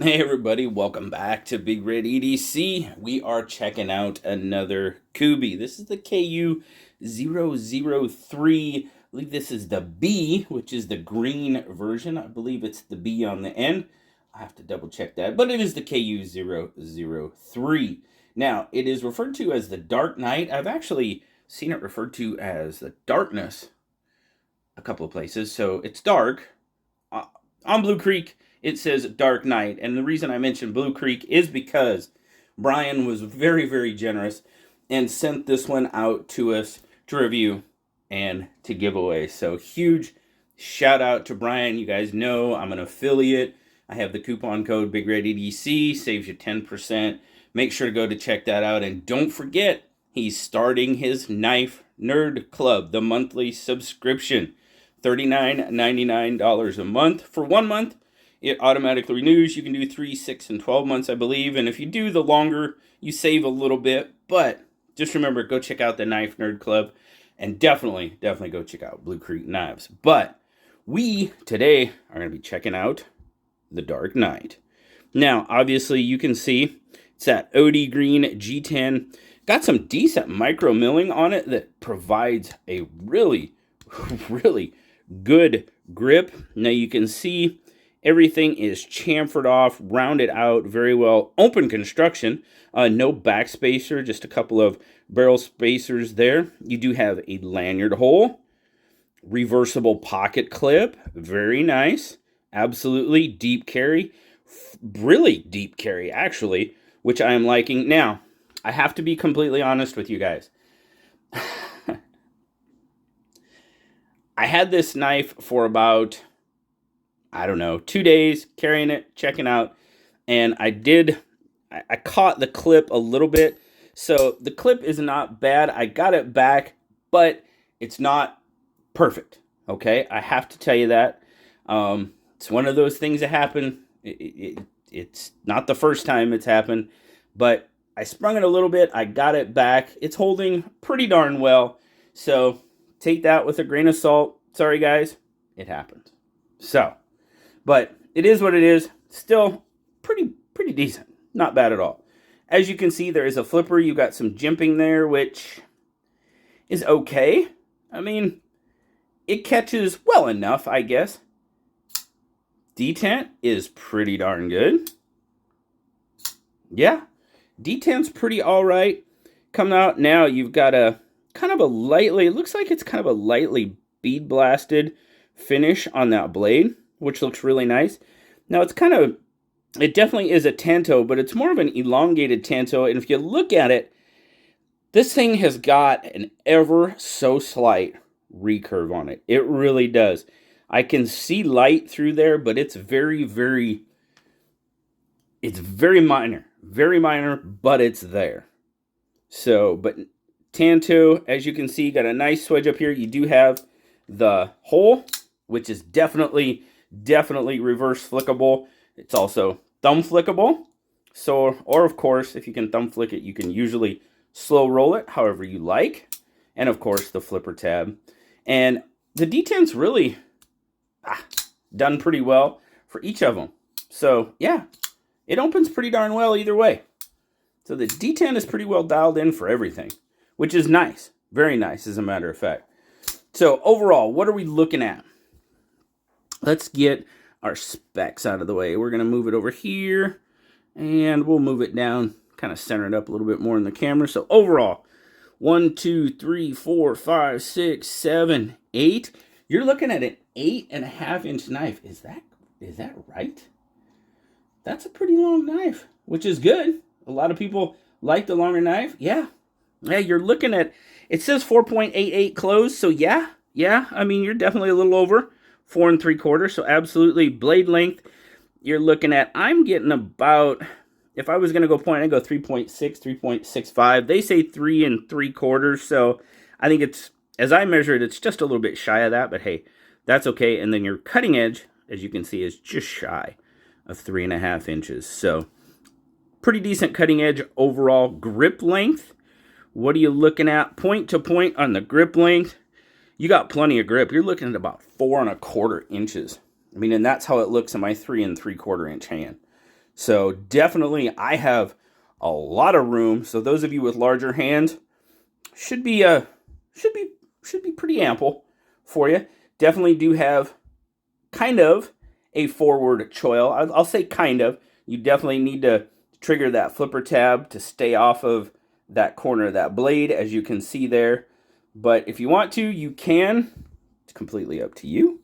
Hey everybody, welcome back to BigRedEDC. We are checking out another Kubey. This is the KU003. I believe this is the B, which is the green version. I believe it's the B on the end. I have to double check that, but it is the KU003. Now, it is referred to as the Dark Knight. I've actually seen it referred to as the Darkness a couple of places. So it's dark. On Blue Creek, it says Dark Knight. And the reason I mentioned Blue Creek is because Brian was very, very generous and sent this one out to us to review and to give away. So huge shout out to Brian. You guys know I'm an affiliate. I have the coupon code BigRedEDC, saves you 10%. Make sure to go to check that out. And don't forget, he's starting his Knife Nerd Club, the monthly subscription. $39.99 a month. For 1 month, it automatically renews. You can do 3, 6, and 12 months, I believe. And if you do the longer, you save a little bit. But just remember, go check out the Knife Nerd Club. And definitely go check out Blue Creek Knives. But we, today, are going to be checking out the Dark Knight. Now, obviously, you can see it's that OD green G10. Got some decent micro milling on it that provides a really good grip. Now you can see everything is chamfered off, rounded out very well. Open construction, no back spacer, just a couple of barrel spacers there. You do have a lanyard hole, reversible pocket clip, very nice. Absolutely deep carry, really deep carry actually, which I am liking. Now, I have to be completely honest with you guys. I had this knife for about, 2 days, carrying it, checking out, and I caught the clip a little bit. So the clip is not bad. I got it back, but it's not perfect, okay? I have to tell you that. It's one of those things that happen. It's not the first time it's happened, but I sprung it a little bit. I got it back. It's holding pretty darn well, so take that with a grain of salt. Sorry, guys. It happened. So, but it is what it is. Still pretty decent. Not bad at all. As you can see, there is a flipper. You got some jimping there, which is okay. I mean, it catches well enough, I guess. Detent is pretty darn good. Yeah, detent's pretty all right. Coming out now, you've got a kind of a lightly, it looks like it's kind of a lightly bead blasted finish on that blade, which looks really nice. Now it's it definitely is a tanto, but it's more of an elongated tanto. And if you look at it, this thing has got an ever so slight recurve on it. It really does. I can see light through there, but it's very minor, but it's there. So, but tanto, as you can see, got a nice swedge up here. You do have the hole, which is definitely reverse flickable. It's also thumb flickable. So, or of course, if you can thumb flick it, you can usually slow roll it however you like. And of course, the flipper tab. And the detent's really done pretty well for each of them. So, yeah, it opens pretty darn well either way. So the detent is pretty well dialed in for everything, which is nice. Very nice, as a matter of fact. So overall, what are we looking at? Let's get our specs out of the way. We're going to move it over here, and we'll move it down, kind of center it up a little bit more in the camera. So overall, 1, 2, 3, 4, 5, 6, 7, 8. You're looking at an 8.5-inch knife. Is that right? That's a pretty long knife, which is good. A lot of people like the longer knife. Yeah, you're looking at, it says 4.88 closed, so yeah, I mean, you're definitely a little over 4 3/4, so absolutely. Blade length, you're looking at, I'm getting about, if I was going to go point, I'd go 3.6, 3.65. They say 3 3/4, so I think it's, as I measure it, it's just a little bit shy of that, but hey, that's okay. And then your cutting edge, as you can see, is just shy of 3.5 inches, so pretty decent cutting edge overall. Grip length, what are you looking at? Point to point on the grip length, you got plenty of grip. You're looking at about 4 1/4 inches. I mean, and that's how it looks in my 3 3/4 inch hand. So definitely I have a lot of room. So those of you with larger hands should be should be pretty ample for you. Definitely do have kind of a forward choil. I'll say kind of. You definitely need to trigger that flipper tab to stay off of that corner of that blade, as you can see there. But if you want to, you can. It's completely up to you.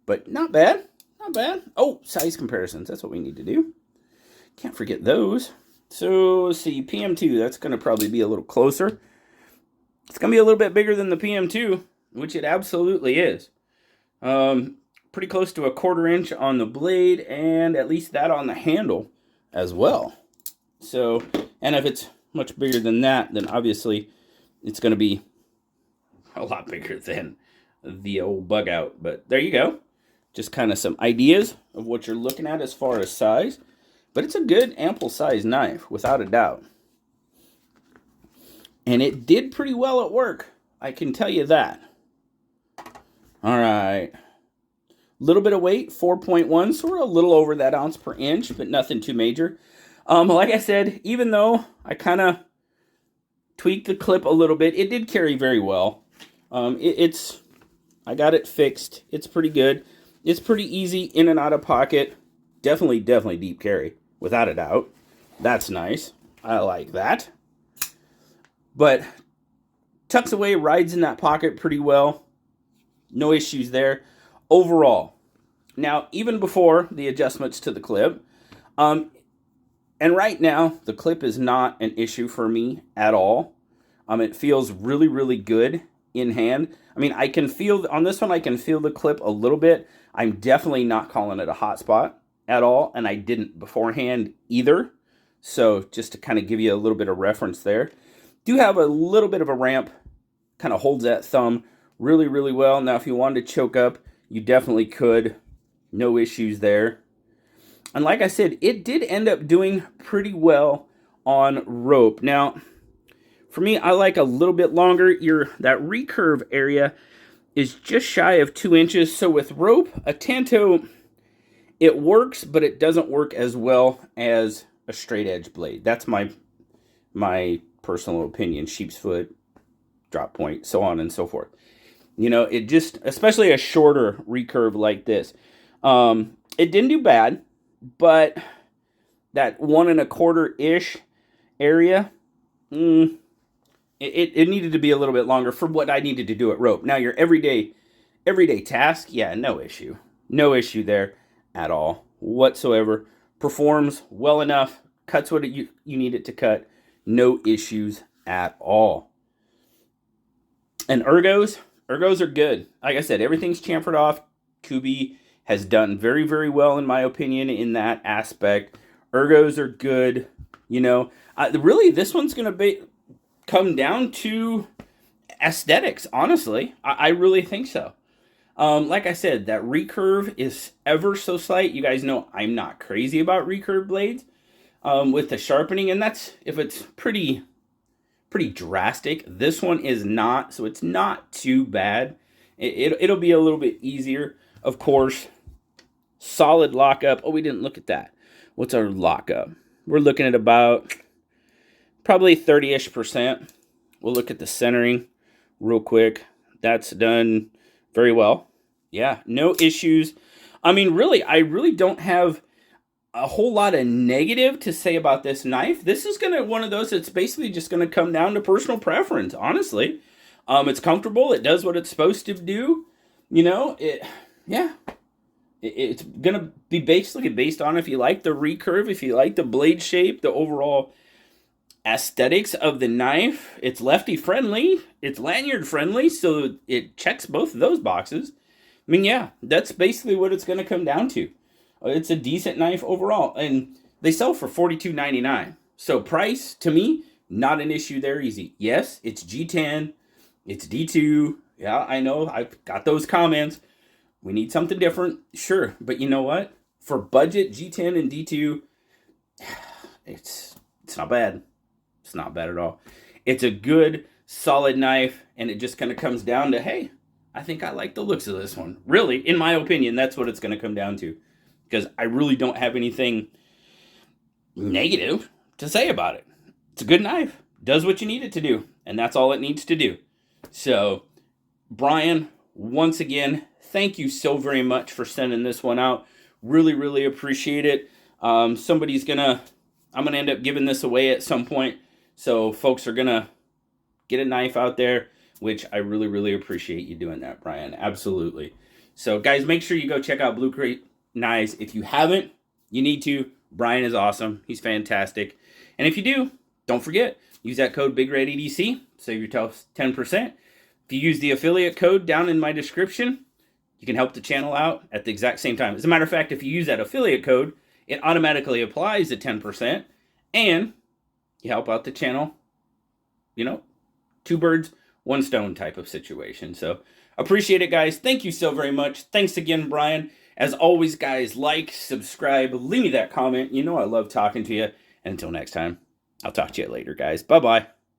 But not bad. Not bad. Oh, size comparisons. That's what we need to do. Can't forget those. So, let's see. PM2, that's going to probably be a little closer. It's going to be a little bit bigger than the PM2, which it absolutely is. Pretty close to a 1/4 inch on the blade, and at least that on the handle as well. So, and if it's much bigger than that, then obviously it's going to be a lot bigger than the old bug out. But there you go. Just kind of some ideas of what you're looking at as far as size. But it's a good, ample size knife, without a doubt. And it did pretty well at work. I can tell you that. All right. Little bit of weight, 4.1, so we're a little over that ounce per inch, but nothing too major. Like I said, even though I kind of tweaked the clip a little bit, it did carry very well. I got it fixed. It's pretty good. It's pretty easy in and out of pocket. Definitely deep carry, without a doubt. That's nice. I like that. But tucks away, rides in that pocket pretty well. No issues there. Overall, now, even before the adjustments to the clip, and right now, the clip is not an issue for me at all. It feels really good in hand. I mean, I can feel, on this one, I can feel the clip a little bit. I'm definitely not calling it a hot spot at all, and I didn't beforehand either. So, just to kind of give you a little bit of reference there. Do have a little bit of a ramp, kind of holds that thumb really well. Now, if you wanted to choke up, you definitely could. No issues there. And like I said, it did end up doing pretty well on rope. Now, for me, I like a little bit longer. That recurve area is just shy of 2 inches. So with rope, a Tanto, it works, but it doesn't work as well as a straight edge blade. That's my personal opinion. Sheep's foot, drop point, so on and so forth. You know, it just, especially a shorter recurve like this, it didn't do bad, but that 1 1/4-ish area, it needed to be a little bit longer for what I needed to do at rope. Now, your everyday task, yeah, no issue. No issue there at all whatsoever. Performs well enough, cuts what you need it to cut. No issues at all. And ergos are good. Like I said, everything's chamfered off. Kubey has done very well, in my opinion, in that aspect. Ergos are good. You know, really, this one's going to come down to aesthetics, honestly. I really think so. Like I said, that recurve is ever so slight. You guys know I'm not crazy about recurve blades with the sharpening, and that's if it's pretty drastic. This one is not, so it's not too bad. It'll be a little bit easier, of course. Solid lockup. Oh, we didn't look at that. What's our lockup? We're looking at about probably 30-ish%. We'll look at the centering real quick. That's done very well. Yeah, no issues. I mean, really, I really don't have a whole lot of negative to say about this knife. This is one of those that's basically just gonna come down to personal preference, honestly. It's comfortable. It does what it's supposed to do. You know, it's gonna be basically based on if you like the recurve, if you like the blade shape, the overall aesthetics of the knife. It's lefty friendly, it's lanyard friendly, so it checks both of those boxes. I mean, yeah, that's basically what it's gonna come down to. It's a decent knife overall, and they sell for $42.99. So price, to me, not an issue there. Easy. Yes, it's G10, it's D2. Yeah, I know, I've got those comments. We need something different, sure. But you know what? For budget G10 and D2, it's not bad. It's not bad at all. It's a good, solid knife, and it just kind of comes down to, hey, I think I like the looks of this one. Really, in my opinion, that's what it's going to come down to. Because I really don't have anything negative to say about it. It's a good knife. Does what you need it to do, and that's all it needs to do. So, Brian, once again, thank you so very much for sending this one out. Really, really appreciate it. I'm gonna end up giving this away at some point, so folks are gonna get a knife out there, which I really, really appreciate you doing that, Brian. Absolutely. So, guys, make sure you go check out Blue Crate Knives. If you haven't, you need to. Brian is awesome. He's fantastic. And if you do, don't forget, use that code BigRedEDC. Save yourself 10%. If you use the affiliate code down in my description, you can help the channel out at the exact same time. As a matter of fact, if you use that affiliate code, it automatically applies the 10%, and you help out the channel, you know, 2 birds, 1 stone type of situation. So, appreciate it, guys. Thank you so very much. Thanks again, Brian. As always, guys, like, subscribe, leave me that comment. You know I love talking to you. And until next time, I'll talk to you later, guys. Bye-bye.